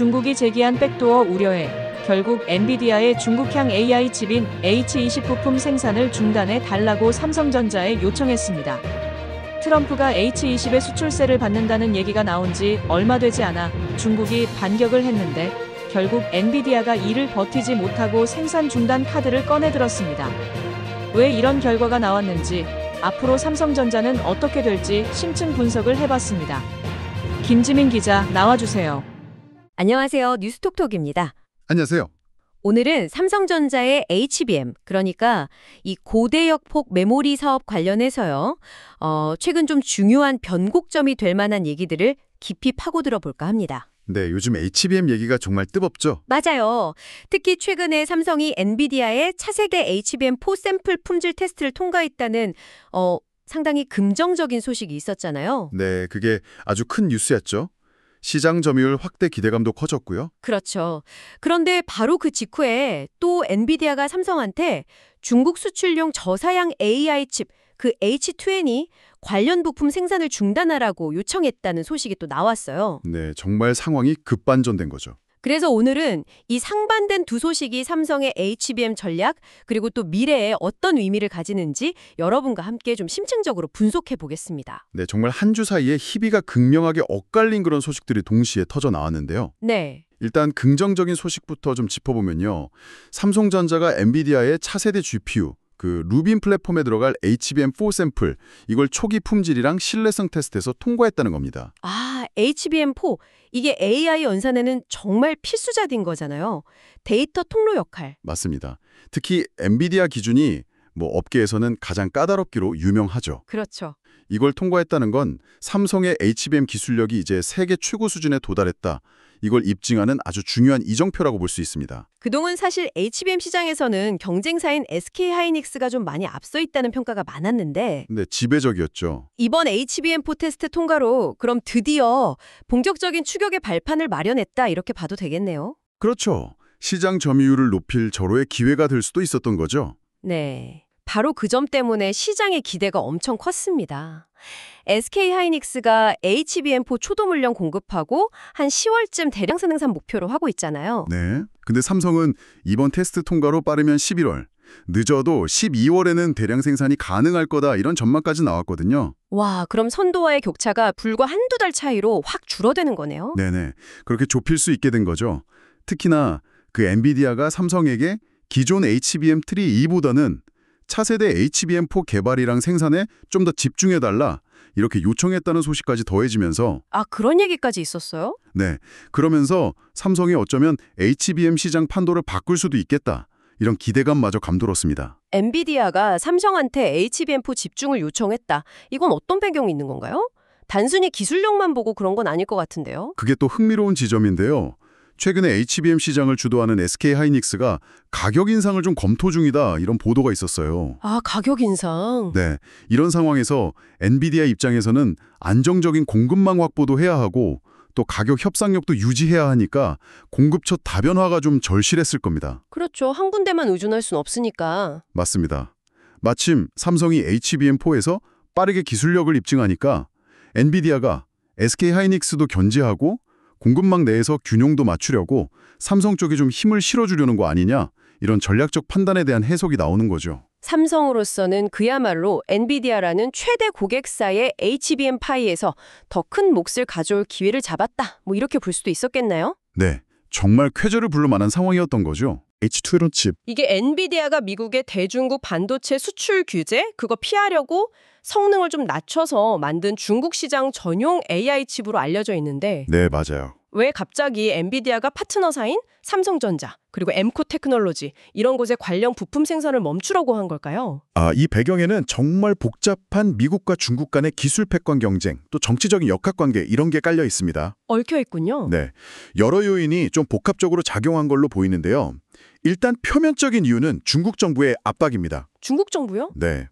중국이 제기한 백도어 우려에 결국 엔비디아의 중국향 AI 칩인 H20 부품 생산을 중단해 달라고 삼성전자에 요청했습니다. 트럼프가 H20의 수출세를 받는다는 얘기가 나온 지 얼마 되지 않아 중국이 반격을 했는데 결국 엔비디아가 이를 버티지 못하고 생산 중단 카드를 꺼내들었습니다. 왜 이런 결과가 나왔는지, 앞으로 삼성전자는 어떻게 될지 심층 분석을 해봤습니다. 김지민 기자 나와주세요. 안녕하세요. 뉴스톡톡입니다. 안녕하세요. 오늘은 삼성전자의 HBM, 그러니까 이 고대역폭 메모리 사업 관련해서요. 최근 좀 중요한 변곡점이 될 만한 얘기들을 깊이 파고들어 볼까 합니다. 네, 요즘 HBM 얘기가 정말 뜨겁죠? 맞아요. 특히 최근에 삼성이 엔비디아의 차세대 HBM4 샘플 품질 테스트를 통과했다는 상당히 긍정적인 소식이 있었잖아요. 네, 그게 아주 큰 뉴스였죠. 시장 점유율 확대 기대감도 커졌고요. 그렇죠. 그런데 바로 그 직후에 또 엔비디아가 삼성한테 중국 수출용 저사양 AI 칩, 그 H20 관련 부품 생산을 중단하라고 요청했다는 소식이 또 나왔어요. 네, 정말 상황이 급반전된 거죠. 그래서 오늘은 이 상반된 두 소식이 삼성의 HBM 전략, 그리고 또 미래에 어떤 의미를 가지는지 여러분과 함께 좀 심층적으로 분석해 보겠습니다. 네, 정말 한 주 사이에 희비가 극명하게 엇갈린 그런 소식들이 동시에 터져 나왔는데요. 네. 일단 긍정적인 소식부터 좀 짚어보면요. 삼성전자가 엔비디아의 차세대 GPU, 그 루빈 플랫폼에 들어갈 HBM4 샘플, 이걸 초기 품질이랑 신뢰성 테스트에서 통과했다는 겁니다. 아, HBM4. 이게 AI 연산에는 정말 필수작인 거잖아요. 데이터 통로 역할. 맞습니다. 특히 엔비디아 기준이 업계에서는 가장 까다롭기로 유명하죠. 그렇죠. 이걸 통과했다는 건 삼성의 HBM 기술력이 이제 세계 최고 수준에 도달했다. 이걸 입증하는 아주 중요한 이정표라고 볼 수 있습니다. 그동안 사실 HBM 시장에서는 경쟁사인 SK하이닉스가 좀 많이 앞서 있다는 평가가 많았는데 네, 지배적이었죠. 이번 HBM4 테스트 통과로 그럼 드디어 본격적인 추격의 발판을 마련했다 이렇게 봐도 되겠네요. 그렇죠. 시장 점유율을 높일 절호의 기회가 될 수도 있었던 거죠. 네. 바로 그 점 때문에 시장의 기대가 엄청 컸습니다. SK하이닉스가 HBM4 초도 물량 공급하고 한 10월쯤 대량 생산 목표로 하고 있잖아요. 네. 근데 삼성은 이번 테스트 통과로 빠르면 11월, 늦어도 12월에는 대량 생산이 가능할 거다 이런 전망까지 나왔거든요. 와, 그럼 선도와의 격차가 불과 한두 달 차이로 확 줄어드는 거네요. 네네. 그렇게 좁힐 수 있게 된 거죠. 특히나 그 엔비디아가 삼성에게 기존 HBM3E보다는 차세대 HBM4 개발이랑 생산에 좀 더 집중해달라 이렇게 요청했다는 소식까지 더해지면서 아, 그런 얘기까지 있었어요? 네, 그러면서 삼성이 어쩌면 HBM 시장 판도를 바꿀 수도 있겠다 이런 기대감마저 감돌았습니다. 엔비디아가 삼성한테 HBM4 집중을 요청했다. 이건 어떤 배경이 있는 건가요? 단순히 기술력만 보고 그런 건 아닐 것 같은데요. 그게 또 흥미로운 지점인데요. 최근에 HBM 시장을 주도하는 SK하이닉스가 가격 인상을 좀 검토 중이다 이런 보도가 있었어요. 아, 가격 인상. 네, 이런 상황에서 엔비디아 입장에서는 안정적인 공급망 확보도 해야 하고 또 가격 협상력도 유지해야 하니까 공급처 다변화가 좀 절실했을 겁니다. 그렇죠. 한 군데만 의존할 순 없으니까. 맞습니다. 마침 삼성이 HBM4에서 빠르게 기술력을 입증하니까 엔비디아가 SK하이닉스도 견제하고 공급망 내에서 균형도 맞추려고 삼성 쪽에 좀 힘을 실어주려는 거 아니냐 이런 전략적 판단에 대한 해석이 나오는 거죠. 삼성으로서는 그야말로 엔비디아라는 최대 고객사의 HBM 파이에서 더 큰 몫을 가져올 기회를 잡았다. 이렇게 볼 수도 있었겠나요? 네, 정말 쾌재를 부를 만한 상황이었던 거죠. H20 칩. 이게 엔비디아가 미국의 대중국 반도체 수출 규제 그거 피하려고 성능을 좀 낮춰서 만든 중국 시장 전용 AI 칩으로 알려져 있는데 네, 맞아요. 왜 갑자기 엔비디아가 파트너사인 삼성전자 그리고 엠코 테크놀로지 이런 곳에 관련 부품 생산을 멈추라고 한 걸까요? 이 배경에는 정말 복잡한 미국과 중국 간의 기술 패권 경쟁, 또 정치적인 역학관계 이런 게 깔려 있습니다. 얽혀 있군요. 네, 여러 요인이 좀 복합적으로 작용한 걸로 보이는데요. 일단 표면적인 이유는 중국 정부의 압박입니다. 중국 정부요? 네,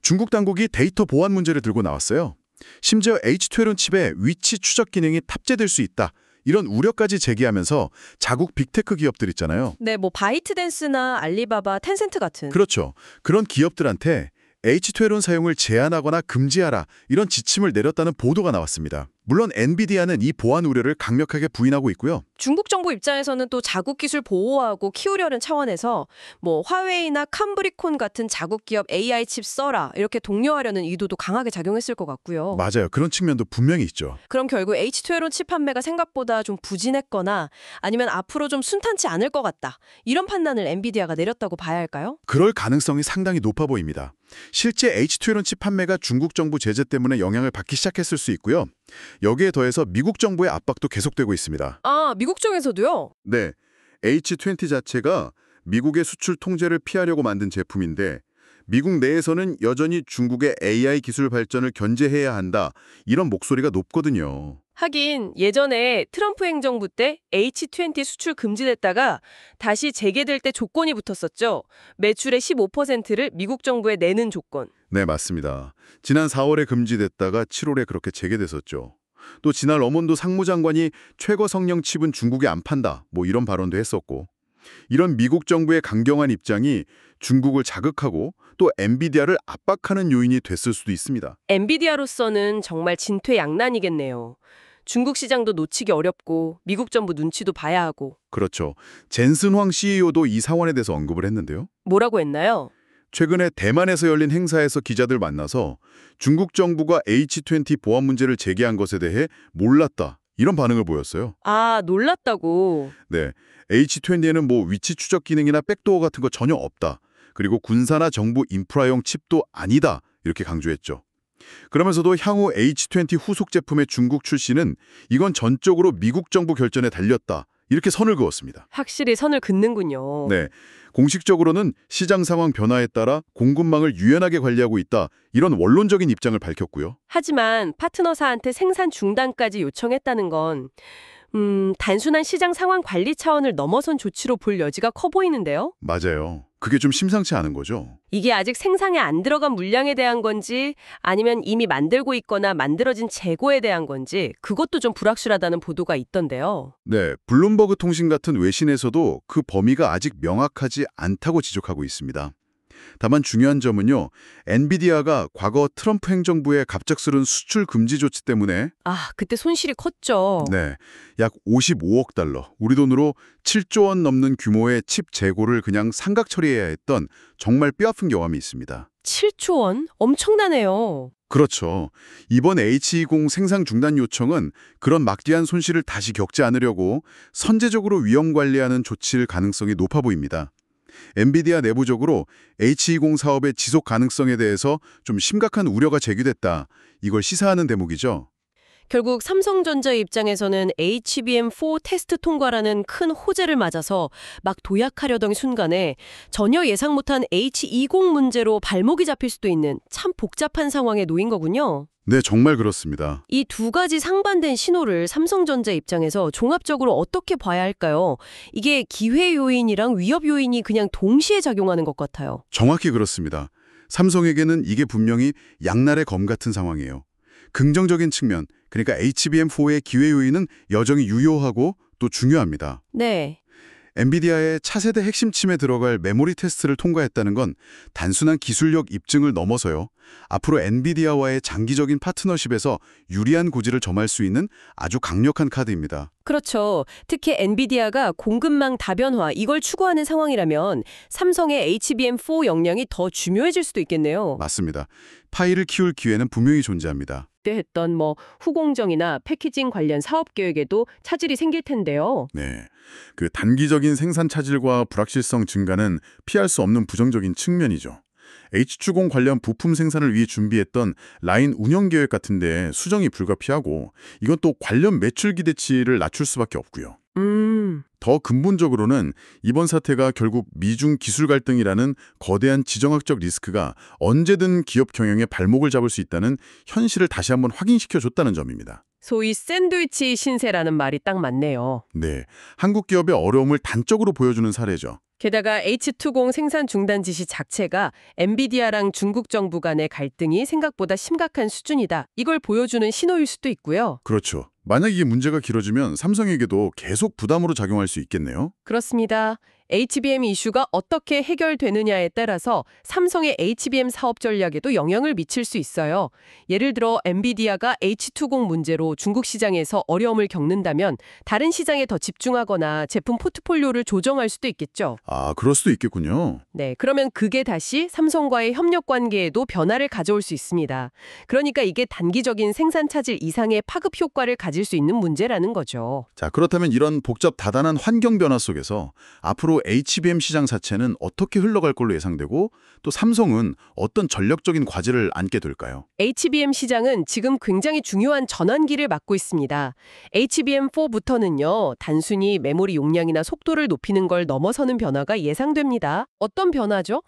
중국 당국이 데이터 보안 문제를 들고 나왔어요. 심지어 H20 칩에 위치 추적 기능이 탑재될 수 있다. 이런 우려까지 제기하면서 자국 빅테크 기업들 있잖아요. 네, 바이트댄스나 알리바바, 텐센트 같은. 그렇죠. 그런 기업들한테 H20 사용을 제한하거나 금지하라 이런 지침을 내렸다는 보도가 나왔습니다. 물론 엔비디아는 이 보안 우려를 강력하게 부인하고 있고요. 중국 정부 입장에서는 또 자국 기술 보호하고 키우려는 차원에서 뭐 화웨이나 캄브리콘 같은 자국 기업 AI 칩 써라 이렇게 독려하려는 의도도 강하게 작용했을 것 같고요. 맞아요. 그런 측면도 분명히 있죠. 그럼 결국 H2L온 칩 판매가 생각보다 좀 부진했거나 아니면 앞으로 좀 순탄치 않을 것 같다. 이런 판단을 엔비디아가 내렸다고 봐야 할까요? 그럴 가능성이 상당히 높아 보입니다. 실제 H2L온 칩 판매가 중국 정부 제재 때문에 영향을 받기 시작했을 수 있고요. 여기에 더해서 미국 정부의 압박도 계속되고 있습니다. 아, 미국 쪽에서도요? 네, H20 자체가 미국의 수출 통제를 피하려고 만든 제품인데 미국 내에서는 여전히 중국의 AI 기술 발전을 견제해야 한다. 이런 목소리가 높거든요. 하긴 예전에 트럼프 행정부 때 H20 수출 금지됐다가 다시 재개될 때 조건이 붙었었죠. 매출의 15%를 미국 정부에 내는 조건. 네, 맞습니다. 지난 4월에 금지됐다가 7월에 그렇게 재개됐었죠. 또 지난 러몬도 상무장관이 최고 성능 칩은 중국에 안 판다. 뭐 이런 발언도 했었고. 이런 미국 정부의 강경한 입장이 중국을 자극하고 또 엔비디아를 압박하는 요인이 됐을 수도 있습니다. 엔비디아로서는 정말 진퇴양난이겠네요. 중국 시장도 놓치기 어렵고 미국 정부 눈치도 봐야 하고. 그렇죠. 젠슨 황 CEO도 이 상황에 대해서 언급을 했는데요. 뭐라고 했나요? 최근에 대만에서 열린 행사에서 기자들 만나서 중국 정부가 H20 보안 문제를 제기한 것에 대해 몰랐다. 이런 반응을 보였어요. 아, 놀랐다고. 네, H20에는 뭐 위치 추적 기능이나 백도어 같은 거 전혀 없다. 그리고 군사나 정부 인프라용 칩도 아니다. 이렇게 강조했죠. 그러면서도 향후 H20 후속 제품의 중국 출시는 이건 전적으로 미국 정부 결정에 달렸다. 이렇게 선을 그었습니다. 확실히 선을 긋는군요. 네, 공식적으로는 시장 상황 변화에 따라 공급망을 유연하게 관리하고 있다. 이런 원론적인 입장을 밝혔고요. 하지만 파트너사한테 생산 중단까지 요청했다는 건 단순한 시장 상황 관리 차원을 넘어선 조치로 볼 여지가 커 보이는데요? 맞아요. 그게 좀 심상치 않은 거죠. 이게 아직 생산에 안 들어간 물량에 대한 건지 아니면 이미 만들고 있거나 만들어진 재고에 대한 건지 그것도 좀 불확실하다는 보도가 있던데요. 네, 블룸버그 통신 같은 외신에서도 그 범위가 아직 명확하지 않다고 지적하고 있습니다. 다만 중요한 점은요, 엔비디아가 과거 트럼프 행정부의 갑작스러운 수출 금지 조치 때문에 아, 그때 손실이 컸죠. 네, 약 55억 달러, 우리 돈으로 7조 원 넘는 규모의 칩 재고를 그냥 상각 처리해야 했던 정말 뼈아픈 경험이 있습니다. 7조 원? 엄청나네요. 그렇죠. 이번 H20 생산 중단 요청은 그런 막대한 손실을 다시 겪지 않으려고 선제적으로 위험 관리하는 조치일 가능성이 높아 보입니다. 엔비디아 내부적으로 H20 사업의 지속 가능성에 대해서 좀 심각한 우려가 제기됐다. 이걸 시사하는 대목이죠. 결국 삼성전자의 입장에서는 HBM4 테스트 통과라는 큰 호재를 맞아서 막 도약하려던 순간에 전혀 예상 못한 H20 문제로 발목이 잡힐 수도 있는 참 복잡한 상황에 놓인 거군요. 네, 정말 그렇습니다. 이 두 가지 상반된 신호를 삼성전자 입장에서 종합적으로 어떻게 봐야 할까요? 이게 기회 요인이랑 위협 요인이 그냥 동시에 작용하는 것 같아요. 정확히 그렇습니다. 삼성에게는 이게 분명히 양날의 검 같은 상황이에요. 긍정적인 측면, 그러니까 HBM4의 기회 요인은 여전히 유효하고 또 중요합니다. 네. 엔비디아의 차세대 핵심 칩에 들어갈 메모리 테스트를 통과했다는 건 단순한 기술력 입증을 넘어서요. 앞으로 엔비디아와의 장기적인 파트너십에서 유리한 고지를 점할 수 있는 아주 강력한 카드입니다. 그렇죠. 특히 엔비디아가 공급망 다변화 이걸 추구하는 상황이라면 삼성의 HBM4 역량이 더 중요해질 수도 있겠네요. 맞습니다. 파이를 키울 기회는 분명히 존재합니다. 그때 했던 후공정이나 패키징 관련 사업 계획에도 차질이 생길 텐데요. 네, 그 단기적인 생산 차질과 불확실성 증가는 피할 수 없는 부정적인 측면이죠. H20 관련 부품 생산을 위해 준비했던 라인 운영 계획 같은데 수정이 불가피하고 이건 또 관련 매출 기대치를 낮출 수밖에 없고요. 더 근본적으로는 이번 사태가 결국 미중 기술 갈등이라는 거대한 지정학적 리스크가 언제든 기업 경영에 발목을 잡을 수 있다는 현실을 다시 한번 확인시켜줬다는 점입니다. 소위 샌드위치 신세라는 말이 딱 맞네요. 네, 한국 기업의 어려움을 단적으로 보여주는 사례죠. 게다가 H20 생산 중단 지시 자체가 엔비디아랑 중국 정부 간의 갈등이 생각보다 심각한 수준이다. 이걸 보여주는 신호일 수도 있고요. 그렇죠. 만약 이게 문제가 길어지면 삼성에게도 계속 부담으로 작용할 수 있겠네요. 그렇습니다. HBM 이슈가 어떻게 해결되느냐에 따라서 삼성의 HBM 사업 전략에도 영향을 미칠 수 있어요. 예를 들어 엔비디아가 H20 문제로 중국 시장에서 어려움을 겪는다면 다른 시장에 더 집중하거나 제품 포트폴리오를 조정할 수도 있겠죠. 아, 그럴 수도 있겠군요. 네, 그러면 그게 다시 삼성과의 협력 관계에도 변화를 가져올 수 있습니다. 그러니까 이게 단기적인 생산 차질 이상의 파급 효과를 가질 수 있는 문제라는 거죠. 자, 그렇다면 이런 복잡 다단한 환경 변화 속에서 앞으로 HBM 시장 자체는 어떻게 흘러갈 걸로 예상되고 또 삼성은 어떤 전략적인 과제를 안게 될까요? HBM 시장은 지금 굉장히 중요한 전환기를 맞고 있습니다. HBM4부터는요, 단순히 메모리 용량이나 속도를 높이는 걸 넘어서는 변화가 예상됩니다. 어떤 변화죠?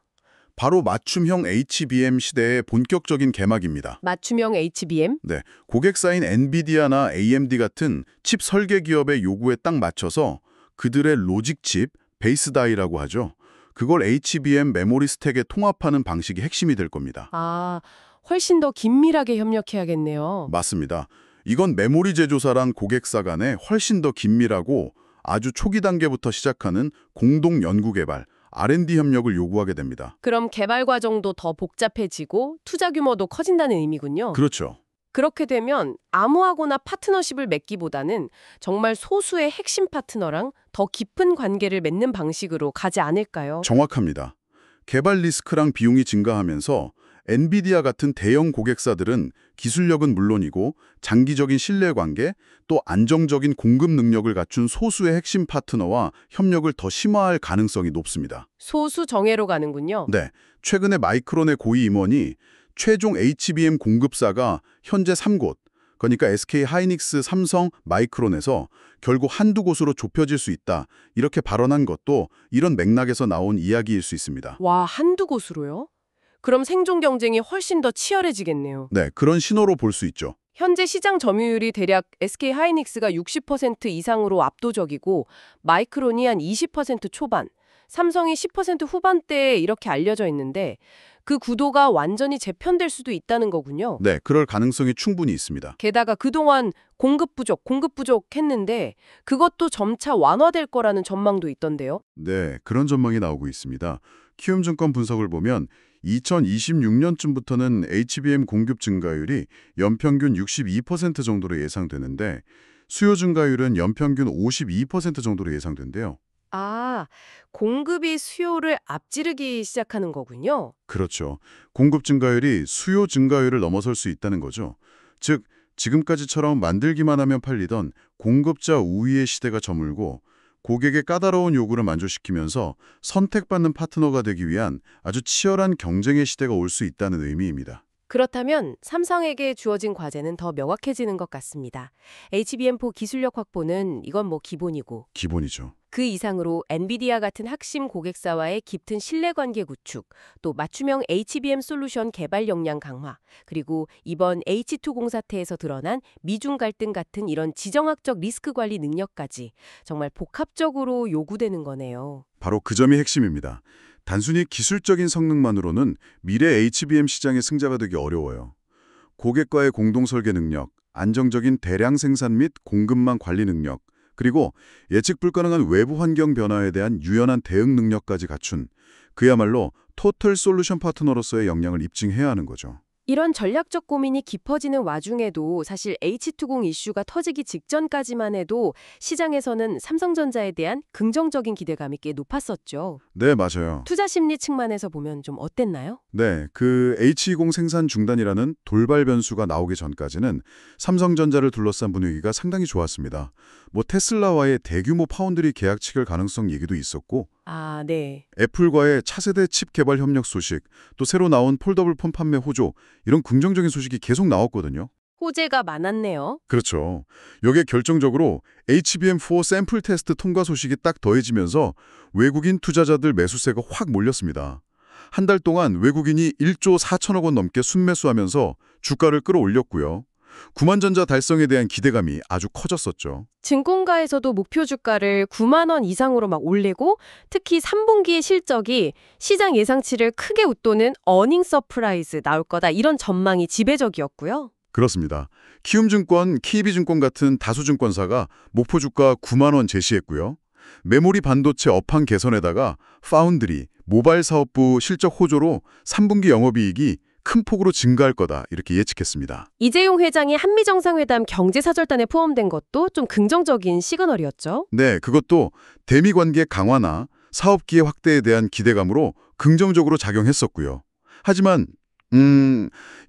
바로 맞춤형 HBM 시대의 본격적인 개막입니다. 맞춤형 HBM? 네, 고객사인 엔비디아나 AMD 같은 칩 설계 기업의 요구에 딱 맞춰서 그들의 로직 칩, 베이스 다이라고 하죠. 그걸 HBM 메모리 스택에 통합하는 방식이 핵심이 될 겁니다. 아, 훨씬 더 긴밀하게 협력해야겠네요. 맞습니다. 이건 메모리 제조사랑 고객사 간에 훨씬 더 긴밀하고 아주 초기 단계부터 시작하는 공동 연구 개발, R&D 협력을 요구하게 됩니다. 그럼 개발 과정도 더 복잡해지고 투자 규모도 커진다는 의미군요. 그렇죠. 그렇게 되면 아무하고나 파트너십을 맺기보다는 정말 소수의 핵심 파트너랑 더 깊은 관계를 맺는 방식으로 가지 않을까요? 정확합니다. 개발 리스크랑 비용이 증가하면서 엔비디아 같은 대형 고객사들은 기술력은 물론이고 장기적인 신뢰관계 또 안정적인 공급 능력을 갖춘 소수의 핵심 파트너와 협력을 더 심화할 가능성이 높습니다. 소수 정예로 가는군요. 네, 최근에 마이크론의 고위 임원이 최종 HBM 공급사가 현재 3곳, 그러니까 SK 하이닉스, 삼성, 마이크론에서 결국 한두 곳으로 좁혀질 수 있다. 이렇게 발언한 것도 이런 맥락에서 나온 이야기일 수 있습니다. 와, 한두 곳으로요? 그럼 생존 경쟁이 훨씬 더 치열해지겠네요. 네, 그런 신호로 볼 수 있죠. 현재 시장 점유율이 대략 SK 하이닉스가 60% 이상으로 압도적이고 마이크론이 한 20% 초반, 삼성이 10% 후반대에 이렇게 알려져 있는데 그 구도가 완전히 재편될 수도 있다는 거군요. 네, 그럴 가능성이 충분히 있습니다. 게다가 그동안 공급 부족 했는데 그것도 점차 완화될 거라는 전망도 있던데요. 네, 그런 전망이 나오고 있습니다. 키움증권 분석을 보면 2026년쯤부터는 HBM 공급 증가율이 연평균 62% 정도로 예상되는데 수요 증가율은 연평균 52% 정도로 예상된대요. 아, 공급이 수요를 앞지르기 시작하는 거군요. 그렇죠. 공급 증가율이 수요 증가율을 넘어설 수 있다는 거죠. 즉, 지금까지처럼 만들기만 하면 팔리던 공급자 우위의 시대가 저물고 고객의 까다로운 요구를 만족시키면서 선택받는 파트너가 되기 위한 아주 치열한 경쟁의 시대가 올 수 있다는 의미입니다. 그렇다면 삼성에게 주어진 과제는 더 명확해지는 것 같습니다. HBM4 기술력 확보는 이건 뭐 기본이고 기본이죠. 그 이상으로 엔비디아 같은 핵심 고객사와의 깊은 신뢰관계 구축, 또 맞춤형 HBM 솔루션 개발 역량 강화, 그리고 이번 H20 사태에서 드러난 미중 갈등 같은 이런 지정학적 리스크 관리 능력까지 정말 복합적으로 요구되는 거네요. 바로 그 점이 핵심입니다. 단순히 기술적인 성능만으로는 미래 HBM 시장의 승자가 되기 어려워요. 고객과의 공동 설계 능력, 안정적인 대량 생산 및 공급망 관리 능력, 그리고 예측 불가능한 외부 환경 변화에 대한 유연한 대응 능력까지 갖춘 그야말로 토털 솔루션 파트너로서의 역량을 입증해야 하는 거죠. 이런 전략적 고민이 깊어지는 와중에도 사실 H20 이슈가 터지기 직전까지만 해도 시장에서는 삼성전자에 대한 긍정적인 기대감이 꽤 높았었죠. 네, 맞아요. 투자 심리 측면에서 보면 좀 어땠나요? 네, 그 H20 생산 중단이라는 돌발 변수가 나오기 전까지는 삼성전자를 둘러싼 분위기가 상당히 좋았습니다. 뭐 테슬라와의 대규모 파운드리 계약 체결 가능성 얘기도 있었고 아, 네. 애플과의 차세대 칩 개발 협력 소식, 또 새로 나온 폴더블 폰 판매 호조, 이런 긍정적인 소식이 계속 나왔거든요. 호재가 많았네요. 그렇죠. 이게 결정적으로 HBM4 샘플 테스트 통과 소식이 딱 더해지면서 외국인 투자자들 매수세가 확 몰렸습니다. 한 달 동안 외국인이 1조 4천억 원 넘게 순매수하면서 주가를 끌어올렸고요. 구만전자 달성에 대한 기대감이 아주 커졌었죠. 증권가에서도 목표 주가를 9만 원 이상으로 막 올리고 특히 3분기의 실적이 시장 예상치를 크게 웃도는 어닝 서프라이즈 나올 거다 이런 전망이 지배적이었고요. 그렇습니다. 키움증권, KB증권 같은 다수증권사가 목표 주가 9만 원 제시했고요. 메모리 반도체 업황 개선에다가 파운드리, 모바일 사업부 실적 호조로 3분기 영업이익이 큰 폭으로 증가할 거다 이렇게 예측했습니다. 이재용 회장이 한미정상회담 경제사절단에 포함된 것도 좀 긍정적인 시그널이었죠. 네, 그것도 대미 관계 강화나 사업 기회 확대에 대한 기대감으로 긍정적으로 작용했었고요. 하지만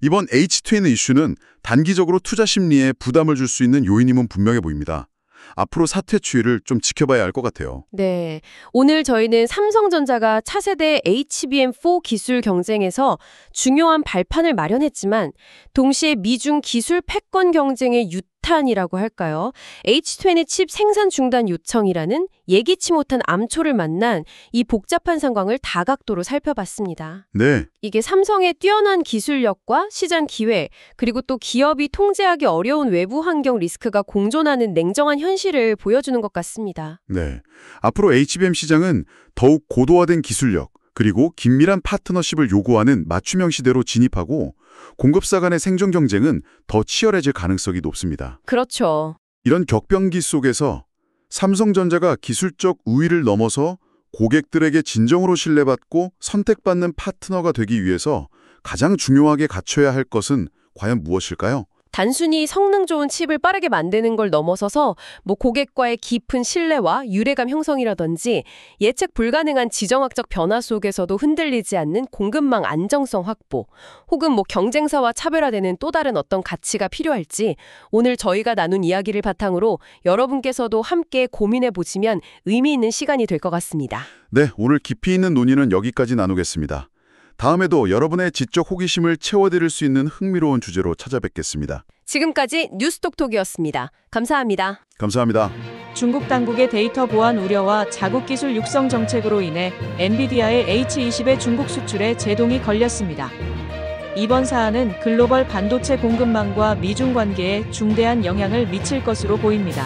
이번 H2N 이슈는 단기적으로 투자 심리에 부담을 줄 수 있는 요인임은 분명해 보입니다. 앞으로 사태 추이를 좀 지켜봐야 할 것 같아요. 네, 오늘 저희는 삼성전자가 차세대 HBM4 기술 경쟁에서 중요한 발판을 마련했지만 동시에 미중 기술 패권 경쟁의 유탄이라고 할까요? H2N 칩 생산 중단 요청이라는 예기치 못한 암초를 만난 이 복잡한 상황을 다각도로 살펴봤습니다. 네, 이게 삼성의 뛰어난 기술력과 시장 기회, 그리고 또 기업이 통제하기 어려운 외부 환경 리스크가 공존하는 냉정한 현실을 보여주는 것 같습니다. 네. 앞으로 HBM 시장은 더욱 고도화된 기술력, 그리고 긴밀한 파트너십을 요구하는 맞춤형 시대로 진입하고 공급사 간의 생존 경쟁은 더 치열해질 가능성이 높습니다. 그렇죠. 이런 격변기 속에서 삼성전자가 기술적 우위를 넘어서 고객들에게 진정으로 신뢰받고 선택받는 파트너가 되기 위해서 가장 중요하게 갖춰야 할 것은 과연 무엇일까요? 단순히 성능 좋은 칩을 빠르게 만드는 걸 넘어서서 고객과의 깊은 신뢰와 유대감 형성이라든지 예측 불가능한 지정학적 변화 속에서도 흔들리지 않는 공급망 안정성 확보, 혹은 경쟁사와 차별화되는 또 다른 어떤 가치가 필요할지 오늘 저희가 나눈 이야기를 바탕으로 여러분께서도 함께 고민해 보시면 의미 있는 시간이 될 것 같습니다. 네, 오늘 깊이 있는 논의는 여기까지 나누겠습니다. 다음에도 여러분의 지적 호기심을 채워드릴 수 있는 흥미로운 주제로 찾아뵙겠습니다. 지금까지 뉴스톡톡이었습니다. 감사합니다. 감사합니다. 중국 당국의 데이터 보안 우려와 자국 기술 육성 정책으로 인해 엔비디아의 H20의 중국 수출에 제동이 걸렸습니다. 이번 사안은 글로벌 반도체 공급망과 미중 관계에 중대한 영향을 미칠 것으로 보입니다.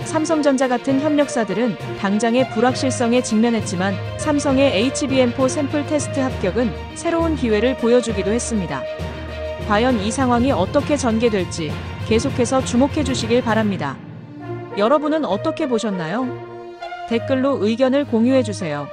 삼성전자 같은 협력사들은 당장의 불확실성에 직면했지만 삼성의 HBM4 샘플 테스트 합격은 새로운 기회를 보여주기도 했습니다. 과연 이 상황이 어떻게 전개될지 계속해서 주목해 주시길 바랍니다. 여러분은 어떻게 보셨나요? 댓글로 의견을 공유해 주세요.